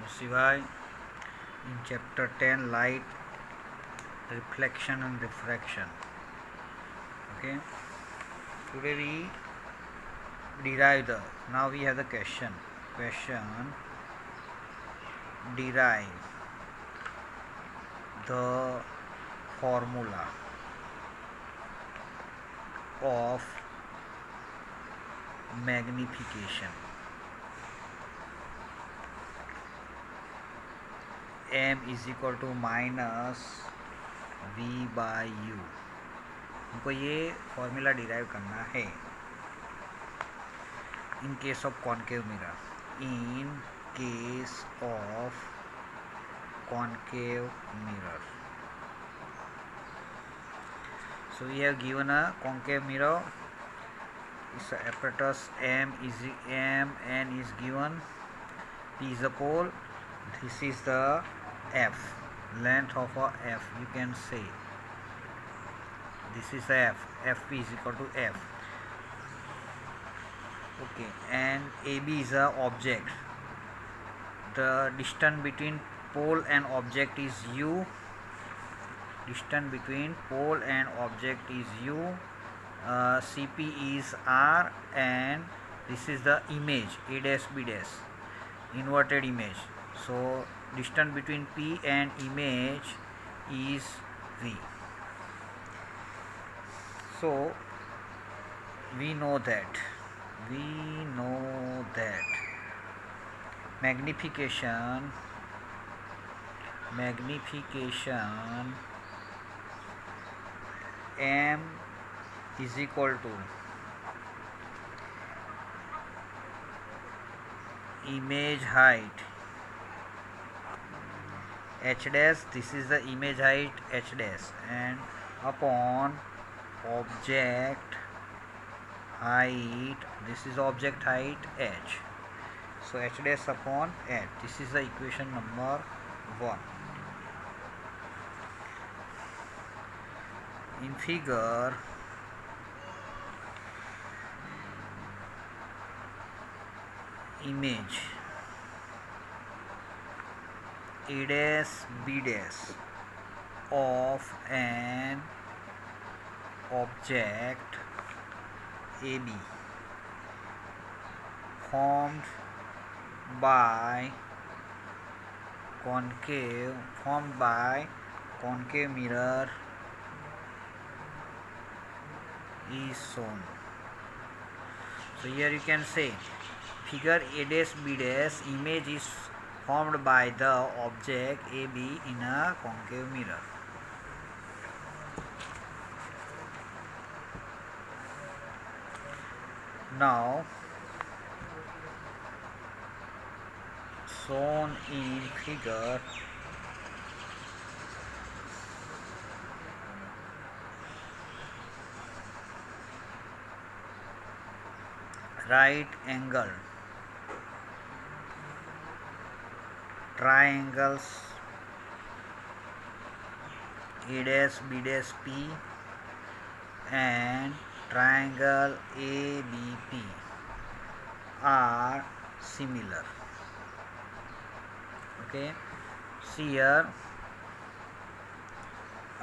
Shivai. In chapter 10, light, reflection and refraction. Okay. Today we derive the. Now we have the question. Derive the formula of magnification. M is equal to minus V by U. हमको ये formula derive करना है in case of concave mirror. In case of concave mirror. So we have given a concave mirror. Its apparatus M and is given. P is the pole. This is the F, length of a F. You can say this is the F. Fp is equal to F. Okay, and AB is a object. The distance between pole and object is U. Distance between pole and object is U. CP is R, and this is the image A dash B dash, inverted image. So distance between P and image is V. So we know that magnification M is equal to image height h dash. This is the image height h dash, and upon object height, this is object height h. So h dash upon h. This is the equation number 1. In figure, image A dash B dash of an object AB formed by concave mirror is shown. So here you can say figure A dash B dash, image is formed by the object AB in a concave mirror. Now shown in figure, right angle triangles A dash B dash P and triangle ABP are similar. Okay, see here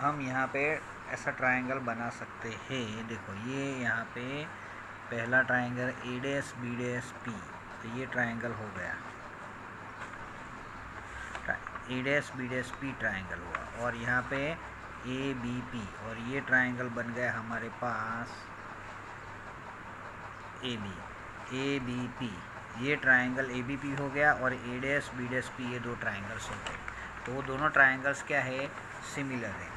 हम यहाँ पे ऐसा triangle बना सकते हैं. देखो ये यहाँ पे पहला triangle A dash B dash P, तो ये ट्रायंगल हो गया. A dash B dash P triangle हुआ, और यहाँ पे ABP, और ये ट्रायंगल बन गया हमारे पास ABP. ये ट्रायंगल ABP हो गया, और A dash B dash P ये दो ट्रायंगल्स हो गए. तो वो दोनों ट्रायंगल्स क्या है, सिमिलर है.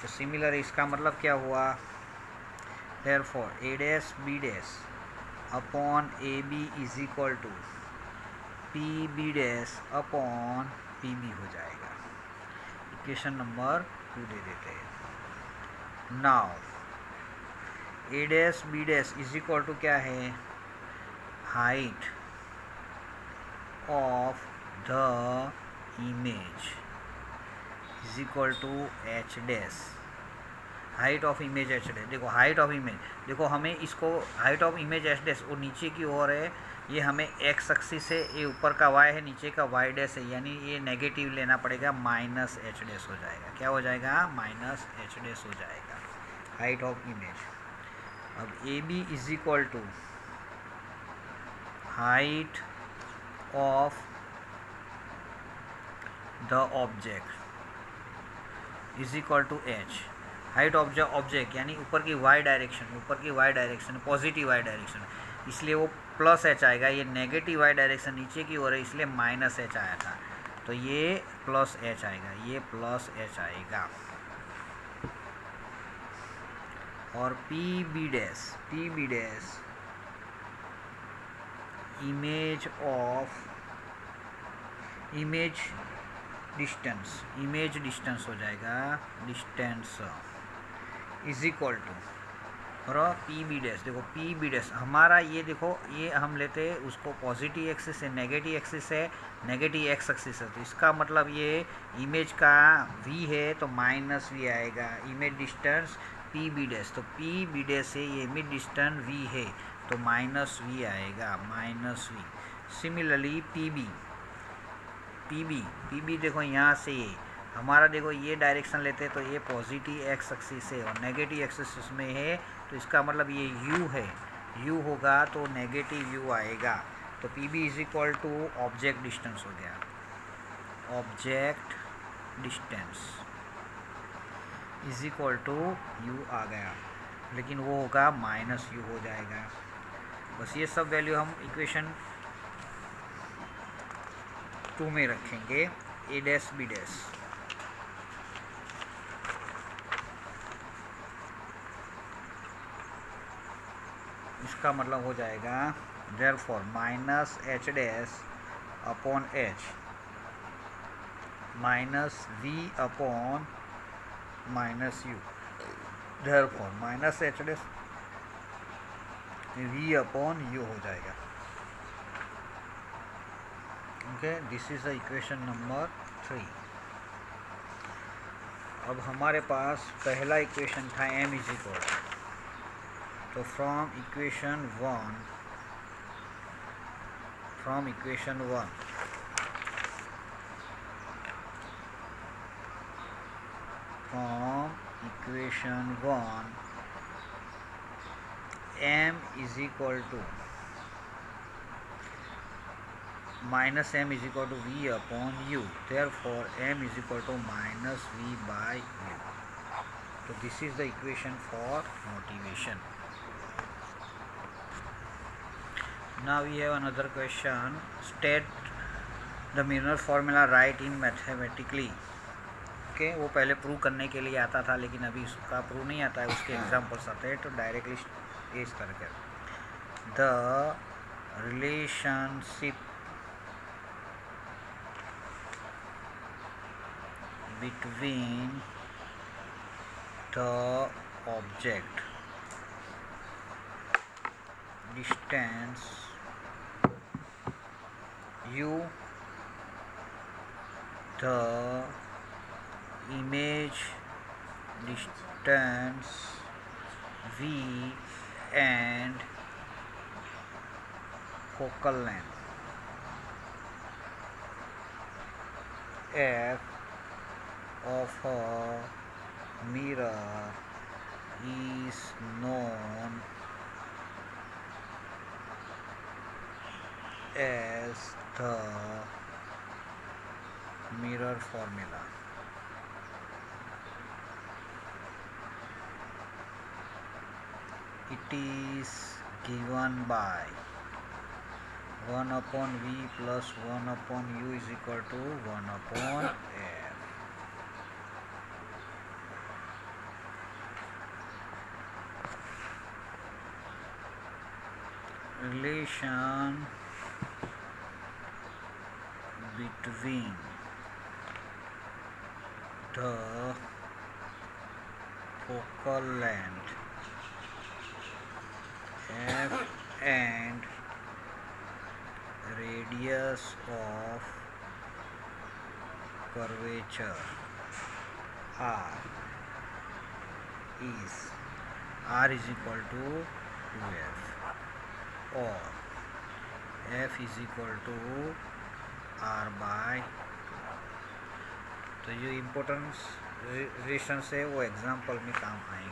तो सिमिलर इसका मतलब क्या हुआ, therefore A dash B dash upon AB is equal to PB dash upon PB हो जाएगा. इक्वेशन नंबर 2 दे देते हैं. Now A dash B dash is equal to क्या है, height of the image is equal to h dash. Height of image H dash, देखो height of image, देखो हमें इसको height of image H dash वो नीचे की ओर है, ये हमें एक्स एक्सिस है, ये ऊपर का वाई है, नीचे का वाई डैश है, यानी ये नेगेटिव लेना पड़ेगा, माइनस एच डैश हो जाएगा। क्या हो जाएगा? माइनस एच डैश हो जाएगा हाइट ऑफ इमेज। अब A B is equal to height of the object is equal to H. Height of the object यानी ऊपर की Y direction positive Y direction, इसलिए वो प्लस एच आएगा। ये नेगेटिव वाई डायरेक्शन नीचे की ओर है, इसलिए माइनस एच आया था, तो ये प्लस एच आएगा, ये प्लस एच आएगा। और P B dash image distance हो जाएगा, डिस्टेंस इज इक्वल टू और पी बी डैश। देखो पी बी डैश हमारा ये, देखो ये हम लेते हैं उसको पॉजिटिव एक्सिस है, नेगेटिव एक्सिस है, नेगेटिव एक्स एक्सिस है, तो इसका मतलब ये इमेज का वी है तो माइनस वी आएगा। Image distance P B dash, तो पी बी डैश से ये इमेज डिस्टेंस वी है तो माइनस वी आएगा, minus V. Similarly P B देखो यहाँ से ये हमारा, देखो ये डायरेक्शन लेते हैं तो ये पॉजिटिव एक्स एक्सिस है और नेगेटिव एक्सिस में है, तो इसका मतलब ये u है, u होगा तो नेगेटिव u आएगा। तो P B is equal to object distance हो गया, object distance is equal to u आ गया, लेकिन वो होगा माइनस u हो जाएगा। बस ये सब वैल्यू हम इक्वेशन 2 में रखेंगे। ए डैश बी डैश, इसका मतलब हो जाएगा therefore minus H dash upon H minus V upon minus U, therefore minus H dash V upon U हो जाएगा। Okay, this is the equation number 3। अब हमारे पास पहला इक्वेशन था m इज इक्वल, तो from equation 1 m is equal to minus m is equal to v upon u, therefore m is equal to minus v by u. So this is the equation for motivation. Now we have another question. State the Miller formula right in mathematically. Okay, वो पहले prove करने के लिए आता था, लेकिन अभी उसका प्रूव नहीं आता है, उसके एग्जाम्पल्स आते हैं, तो डायरेक्टली इस तरह के the relationship between the object distance u, the image distance v and focal length f of a mirror is known as the mirror formula. It is given by 1 upon v plus 1 upon u is equal to 1 upon f. Relation between the focal length f and radius of curvature r is R is equal to 2F और F is equal to R by. तो जो importance relations है वो example में काम आएंगे।